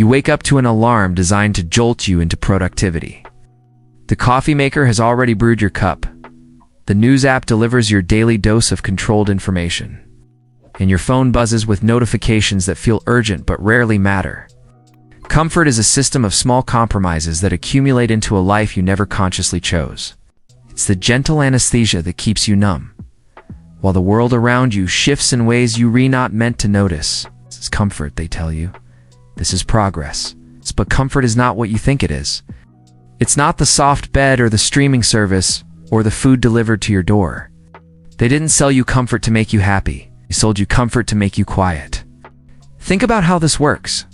You wake up to an alarm designed to jolt you into productivity. The coffee maker has already brewed your cup. The news app delivers your daily dose of controlled information. And your phone buzzes with notifications that feel urgent but rarely matter. Comfort is a system of small compromises that accumulate into a life you never consciously chose. It's the gentle anesthesia that keeps you numb, while the world around you shifts in ways you were not meant to notice. This is comfort, they tell you. This is progress. But comfort is not what you think it is. It's not the soft bed or the streaming service or the food delivered to your door. They didn't sell you comfort to make you happy. They sold you comfort to make you quiet. Think about how this works.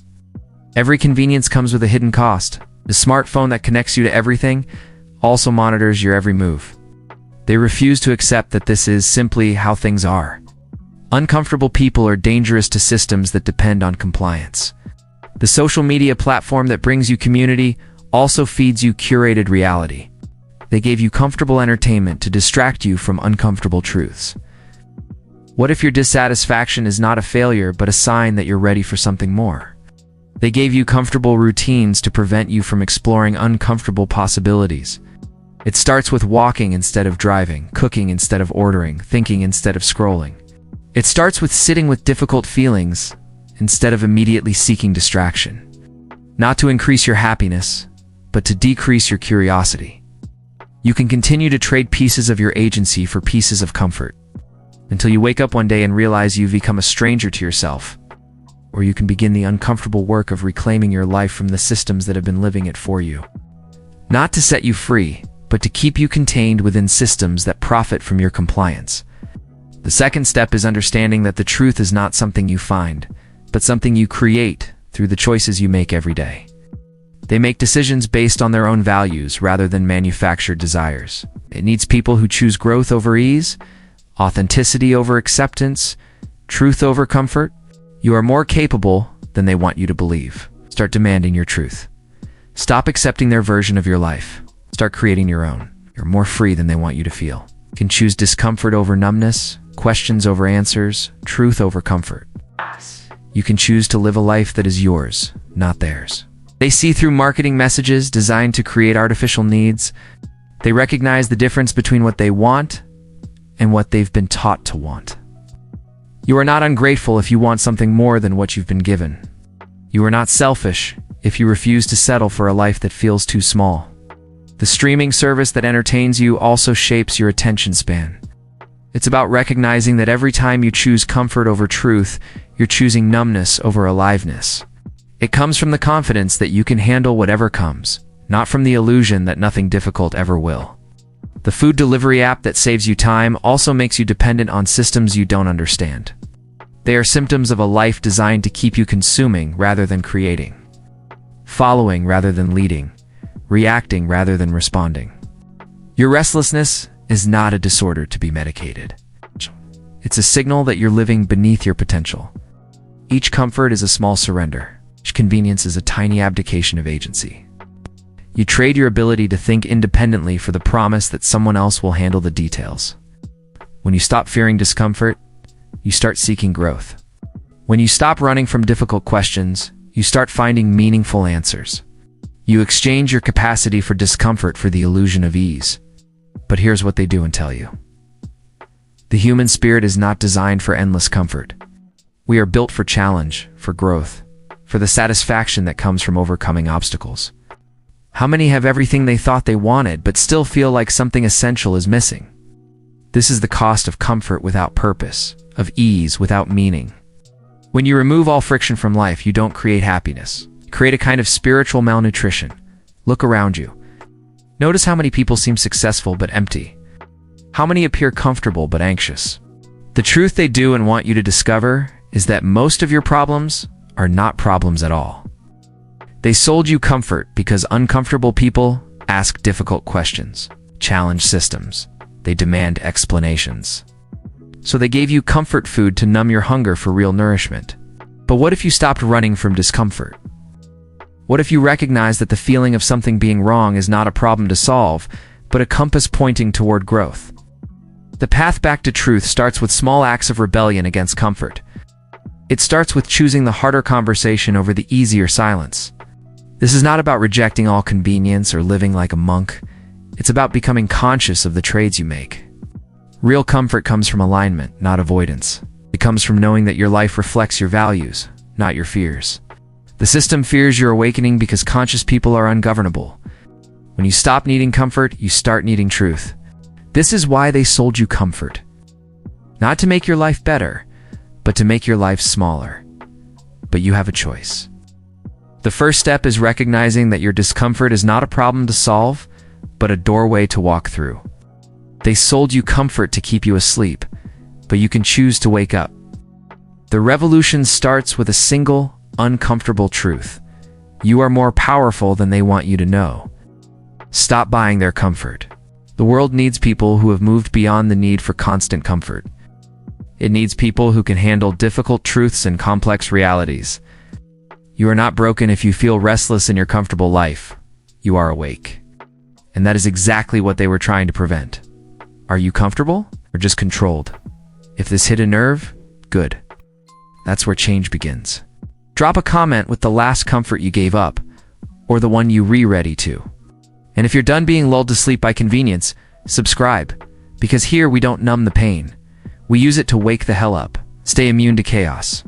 Every convenience comes with a hidden cost. The smartphone that connects you to everything also monitors your every move. They refuse to accept that this is simply how things are. Uncomfortable people are dangerous to systems that depend on compliance. The social media platform that brings you community also feeds you curated reality. They gave you comfortable entertainment to distract you from uncomfortable truths. What if your dissatisfaction is not a failure but a sign that you're ready for something more? They gave you comfortable routines to prevent you from exploring uncomfortable possibilities. It starts with walking instead of driving, cooking instead of ordering, thinking instead of scrolling. It starts with sitting with difficult feelings instead of immediately seeking distraction. Not to increase your happiness, but to decrease your curiosity. You can continue to trade pieces of your agency for pieces of comfort, until you wake up one day and realize you've become a stranger to yourself. Or you can begin the uncomfortable work of reclaiming your life from the systems that have been living it for you. Not to set you free, but to keep you contained within systems that profit from your compliance. The second step is understanding that the truth is not something you find, but something you create through the choices you make every day. They make decisions based on their own values rather than manufactured desires. It needs people who choose growth over ease, authenticity over acceptance, truth over comfort. You are more capable than they want you to believe. Start demanding your truth. Stop accepting their version of your life. Start creating your own. You're more free than they want you to feel. You can choose discomfort over numbness, questions over answers, truth over comfort. You can choose to live a life that is yours, not theirs. They see through marketing messages designed to create artificial needs. They recognize the difference between what they want and what they've been taught to want. You are not ungrateful if you want something more than what you've been given. You are not selfish if you refuse to settle for a life that feels too small. The streaming service that entertains you also shapes your attention span. It's about recognizing that every time you choose comfort over truth, you're choosing numbness over aliveness. It comes from the confidence that you can handle whatever comes, not from the illusion that nothing difficult ever will. The food delivery app that saves you time also makes you dependent on systems you don't understand. They are symptoms of a life designed to keep you consuming rather than creating, following rather than leading, reacting rather than responding. Your restlessness is not a disorder to be medicated. It's a signal that you're living beneath your potential. Each comfort is a small surrender. Each convenience is a tiny abdication of agency. You trade your ability to think independently for the promise that someone else will handle the details. When you stop fearing discomfort, you start seeking growth. When you stop running from difficult questions, you start finding meaningful answers. You exchange your capacity for discomfort for the illusion of ease. But here's what they do and tell you. The human spirit is not designed for endless comfort. We are built for challenge, for growth, for the satisfaction that comes from overcoming obstacles. How many have everything they thought they wanted but still feel like something essential is missing? This is the cost of comfort without purpose, of ease without meaning. When you remove all friction from life, you don't create happiness. You create a kind of spiritual malnutrition. Look around you. Notice how many people seem successful but empty. How many appear comfortable but anxious. The truth they do and want you to discover is that most of your problems are not problems at all. They sold you comfort because uncomfortable people ask difficult questions, challenge systems. They demand explanations. So they gave you comfort food to numb your hunger for real nourishment. But what if you stopped running from discomfort? What if you recognize that the feeling of something being wrong is not a problem to solve, but a compass pointing toward growth? The path back to truth starts with small acts of rebellion against comfort. It starts with choosing the harder conversation over the easier silence. This is not about rejecting all convenience or living like a monk. It's about becoming conscious of the trades you make. Real comfort comes from alignment, not avoidance. It comes from knowing that your life reflects your values, not your fears. The system fears your awakening because conscious people are ungovernable. When you stop needing comfort, you start needing truth. This is why they sold you comfort. Not to make your life better, but to make your life smaller. But you have a choice. The first step is recognizing that your discomfort is not a problem to solve, but a doorway to walk through. They sold you comfort to keep you asleep, but you can choose to wake up. The revolution starts with a single, uncomfortable truth. You are more powerful than they want you to know. Stop buying their comfort. The world needs people who have moved beyond the need for constant comfort. It needs people who can handle difficult truths and complex realities. You are not broken if you feel restless in your comfortable life. You are awake. And that is exactly what they were trying to prevent. Are you comfortable or just controlled? If this hit a nerve, good. That's where change begins. Drop a comment with the last comfort you gave up, or the one you re-ready to. And if you're done being lulled to sleep by convenience, subscribe, because here we don't numb the pain. We use it to wake the hell up. Stay immune to chaos.